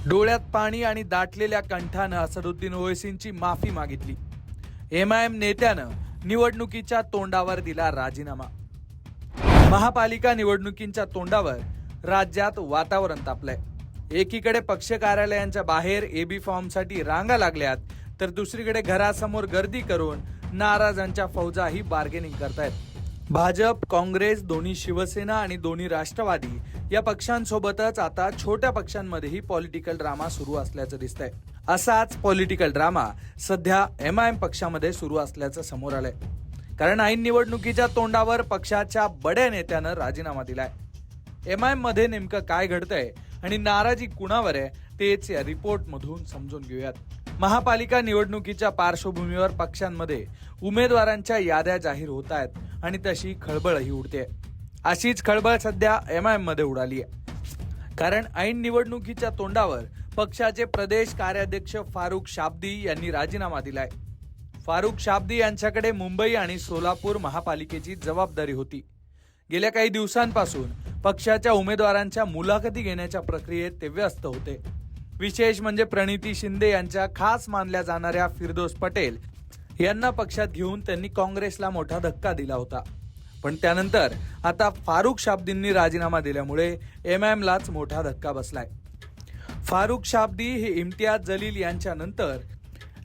डोळ्यात पाणी आणि दाटलेल्या कंठानं असदुद्दीन ओवैसींची माफी मागितली। एमआयएम नेत्यानं निवडणुकीच्या तोंडावर दिला राजीनामा। महापालिका निवडणुकींच्या तोंडावर राज्यात वातावरण तापलंय। एकीकडे पक्ष कार्यालयांच्या बाहेर एबी फॉर्मसाठी रांगा लागल्यात, तर दुसरीकडे घरासमोर गर्दी करून नाराजांच्या फौजाही बार्गेनिंग करतायत। भाजप, काँग्रेस, दोन्ही शिवसेना आणि दोन्ही राष्ट्रवादी या पक्षांसोबतच आता छोट्या पक्षांमध्येही पॉलिटिकल ड्रामा सुरू असल्याचं दिसतंय। असाच पॉलिटिकल ड्रामा सध्या एमआयएम पक्षामध्ये सुरू असल्याचं समोर आलंय। कारण ऐन निवडणुकीच्या तोंडावर पक्षाच्या बड्या नेत्यानं राजीनामा दिलाय। एमआयएम मध्ये नेमकं काय घडतंय आणि नाराजी कुणावर आहे तेच या रिपोर्ट मधून समजून घेऊयात। महापालिका निवडणुकीच्या पार्श्वभूमीवर पक्षांमध्ये उमेदवारांच्या याद्या जाहीर होत आहेत आणि तशी खळबळही उडते। अशीच खळबळ सध्या एमआयएम मध्ये उडाली आहे। कारण ऐन निवडणुकीच्या तोंडावर पक्षाचे प्रदेश कार्याध्यक्ष फारुख शाब्दी यांनी राजीनामा दिलाय। फारुख शाब्दी यांच्याकडे मुंबई आणि सोलापूर महापालिकेची जबाबदारी होती। गेल्या काही दिवसांपासून पक्षाच्या उमेदवारांच्या मुलाखती घेण्याच्या प्रक्रियेत ते व्यस्त होते। विशेष म्हणजे प्रणिती शिंदे यांच्या खास मानल्या जाणाऱ्या फिरदोस पटेल यांना पक्षात घेऊन त्यांनी काँग्रेसला मोठा धक्का दिला होता। पण त्यानंतर आता फारुख शाब्दींनी राजीनामा दिल्यामुळे एमआयएमलाच मोठा धक्का बसलाय। फारुख शाब्दी हे इम्तियाज जलील यांच्या नंतर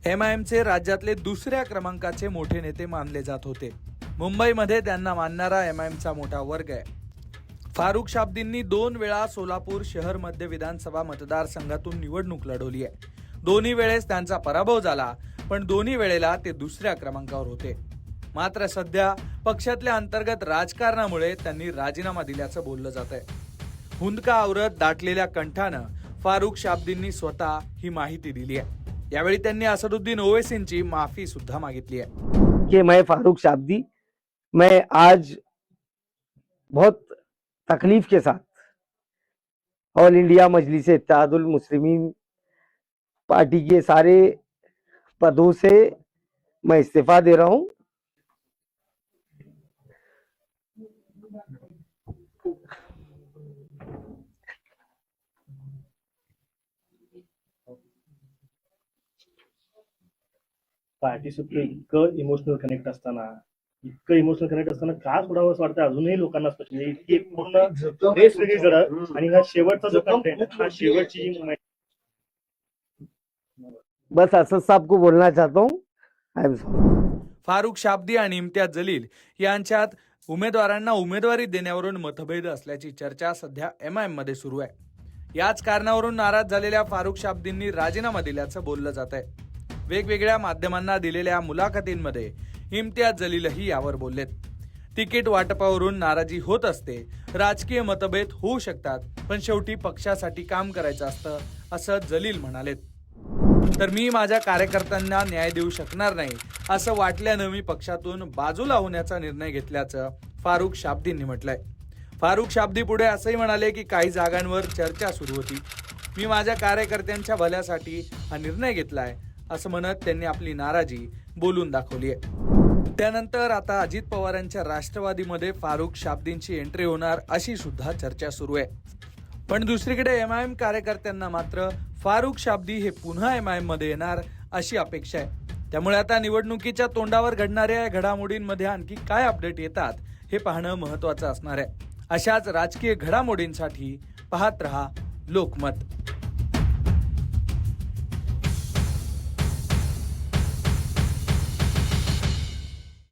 एमआयएमचे राज्यातले दुसऱ्या क्रमांकाचे मोठे नेते मानले जात होते। मुंबईमध्ये त्यांना मानणारा एमआयएमचा मोठा वर्ग आहे। फारुख शाब्दींनी 2 वेळा सोलापूर शहर मध्य विधानसभा मतदारसंघातून निवडणूक लढवली आहे। दोन्ही वेळेस त्यांचा पराभव झाला, पण दोन्ही वेळेला ते दुसऱ्या क्रमांकावर होते। मात्र सध्या पक्षातल्या अंतर्गत राजकारणामुळे त्यांनी राजीनामा दिल्याचं बोललं जात आहे। हुंदका आवरत दाटलेल्या कंठानं फारुख शाब्दींनी स्वतः ही माहिती दिली आहे। यावेळी त्यांनी असदुद्दीन ओवैसींची माफी सुद्धा मागितली आहे। कि मैं फारुख शाब्दी मैं आज बहुत तकलीफ के साथ all India Majlis Ittehadul Muslimeen party के सारे पदों से मैं इस्तीफा दे रहा हूं। पार्टी सुद्धा इतकं इमोशनल कनेक्ट असताना का सोडावं असं वाटतं अजूनही लोकांना स्पष्ट म्हणजे इतकी एक पूर्ण रेस वेगळी जरा आणि हा शेवटचा जो कंटेंट हा शेवटची जी मुवमेंट बस असद साहब को बोलना चाहता हूं। I am sorry. Farooq Shabdi आणि इम्तियाज जलील यांच्यात उमेदवारांना उमेदवारी देण्यावरून मतभेद असल्याची चर्चा सध्या एमआयएम मध्ये सुरू आहे। याच कारणावरून नाराज झालेल्या फारुख शाब्दींनी राजीनामा दिल्याचं बोललं जात आहे। वेगवेगळ्या माध्यमांना दिलेल्या मुलाखतींमध्ये इम्तियाज जलीलही यावर बोललेत। तिकीट वाटपावरून नाराजी होत असते, राजकीय मतभेद होऊ शकतात, पण शेवटी पक्षासाठी काम करायचं असतं असं जलील म्हणालेत। तर मी माझ्या कार्यकर्त्यांना न्याय देऊ शकणार नाही असं वाटल्यानं मी पक्षातून बाजूला होण्याचा निर्णय घेतल्याचं फारुख शाब्दींनी म्हटलंय। फारुख शाब्दी पुढे असंही म्हणाले की काही जागांवर चर्चा सुरू होती, मी माझ्या कार्यकर्त्यांच्या भल्यासाठी हा निर्णय घेतलाय असं म्हणत त्यांनी आपली नाराजी बोलून दाखवली आहे। त्यानंतर आता अजित पवारांच्या राष्ट्रवादीमध्ये फारुख शाब्दींची एंट्री होणार अशी सुद्धा चर्चा सुरू आहे। पण दुसरीकडे एमआयएम कार्यकर्त्यांना मात्र फारुख शाब्दी हे पुन्हा एमआयएम मध्ये येणार अशी अपेक्षा आहे। त्यामुळे आता निवडणुकीच्या तोंडावर घडणाऱ्या घडामोडींमध्ये आणखी काय अपडेट येतात हे पाहणं महत्त्वाचं असणार आहे। अशाच राजकीय घडामोडींसाठी पाहत रहा लोकमत।